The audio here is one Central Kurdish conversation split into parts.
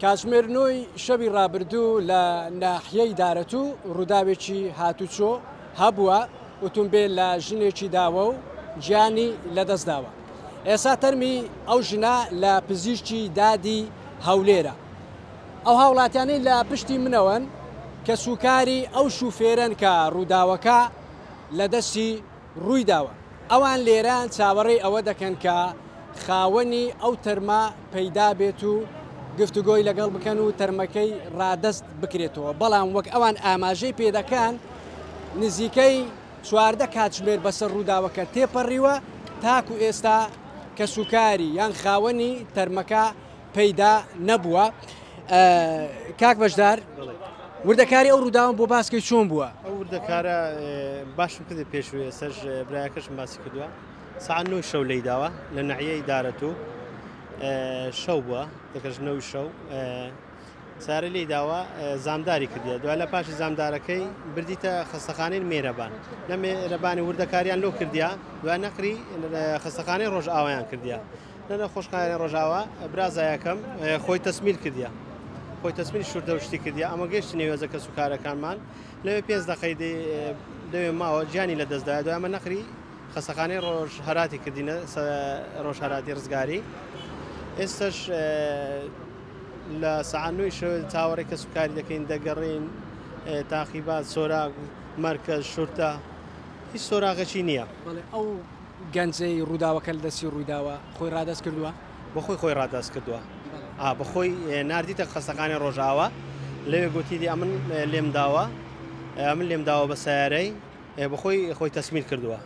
کاتژمێرنەوەی شەوی ڕابردوو لە ناحیەی دارەتوو ڕووداوێکی هاتوچۆ هەبووە ئۆتۆمبیل لە ژنێکی داوە و گیانی لەدەستداوە. ئێستا تەرمی ئەو ژنە لە پزیشکی دادی هەولێرە. ئەو هاوڵاتیانەی لە پشتی منەوەن کە سوکاری ئەو شوفێرن کە ڕووداوەکە لە دەستی ڕوویداوە. ئەوان لێران چاوەڕێی ئەوە دەکەن کە خاوەنی ئەو تەرمە پەیدا بێت و گفتوگۆی لەگەڵ بکەن و تەرمەکەی ڕادەست بکرێتەوە. بەڵام وەک ئەوان ئاماژەی پێدەکەن نزیکەی 14 کاتژمێر بەسەر ڕووداوەکە تێپەڕیوە تاکو ئێستا کە سوکاری یان خاوەنی تەرمەکە پەیدا نەبووە. کاک بەشدار وردەکاری ئەو ڕووداوە بۆ باسکەی چۆن بووە؟ ئەو وردەکارە باشم کردی پێشوێ سەرژ برایەکەشم باسی کردووە. ساعت 9 شەو لەیداوە لە ناحیەی دارەتوو شەو بووە دەکەژنەوەی شەو سارە لێداوە زامداری کردیە. دوای لە پاشی زامدارەکەی بردیتە خستەخانەی مێرەبان. لە مێرەبانی وردەکاریان لۆ کردیا دوای نەقری خستەخانەی ڕۆژئاوایان کردیا. لە خۆشخانەی ڕۆژاوە برازایەکەم خۆی تەسمیل کردیا. خۆی تەسمیلی شوردەوشتی کردیا. ئەمە گەشتی نێوێزەکە سوکارەکانمان لەوێ 5 دقەی لەوێ ماوە گیانی لەدەستدایە. دوای ئەمە نەقری خستەخانەی ڕۆژهەراتی کردینە ڕۆژهەراتی ڕزگاری. ئێستش لە سەعانوی شەوە چاوەڕێی کە سوکاری دەکەین دەگەڕین تاقیبات سۆراغ مرکز شورتە هیچ سۆراغەکی نییە. ئەو گەنجەی ڕووداوەکە لە دەستی ڕوویداوە خۆی ڕادەست کردووە بەخۆی خۆی ڕادەست کردووە. بەخۆی نردیتە خستەخانەی ڕۆژاوە لەوێ گوتیدی ئەمن لێم داوە ئەمن لێم داوە بە سیارەی بەخۆی خۆی تەسمیل کردووە.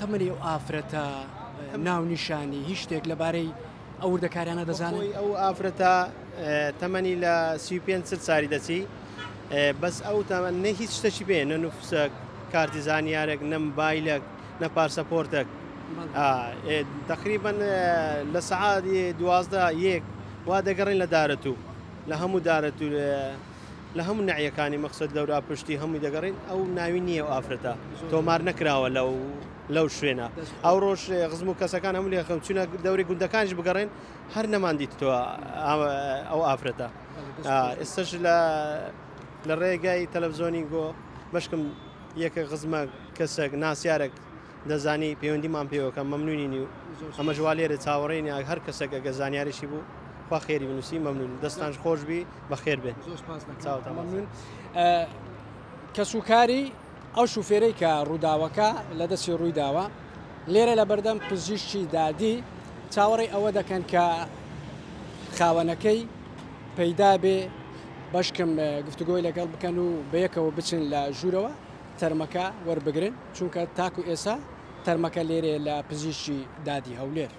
تەمەنی ئەو ئافرەتە ناو نیشانی هیچ شتێک لەبارەی ئەو وردەکاریانە دەزانن؟ ئەو ئافرەتە تەمەنی لە 35 ساڵی دەچی بەس ئەو تەمەنە هیچ شتێکی بێ نە نوفسە کارتی زانیارێک نە مۆبایلێک نە پاسەپۆرتێک. تقریبا لە سەعاتی 12 وا دەگەڕین لە دارەتوو لە هەموو دارەتوو لە هەموو ناحیەکانی مەقسەد لەورا پشتی هەمووی دەگەڕین. ئەو ناوی نییە و ئافرەتە تۆمار نەکراوە لەو شوێنە. ئەو ڕۆژ غزم و کەسەکان هەموو لێ خەم چونە دەوری گوندەکانیش بگەڕێن هەر نەماندیتەوە ئەو ئافرەتە. ئێستش لە ڕێگای تەلەڤیزۆنی گۆ بەشکم یەکە غزمە کەسێک ناسیارێک دەزانی پەیوەندیمان پێوەکە مەمنونی نی و ئەمە ژوالێرە چاوەڕێنی هەر کەسێک ئەگە زانیاریشی بوو خوا خێری بنووسی مەمنون دەستانش خۆش بی بەخێر بێن. مەمنون. کە سوکاری ئەو شوفێرەی کە ڕووداوەکە لە دەستی ڕوویداوە لێرە لە بەردەم پزیشکی دادی چاوەڕێی ئەوە دەکەن کە خاوەنەکەی پەیدا بێ بەشکم گفتوگۆی لەگەڵ بکەن و بەیەکەوە بچن لە ژوورەوە تەرمەکە وەربگرن چونکە تاکو ئێستا تەرمەکە لێرێ لە پزیشکی دادی هەولێر.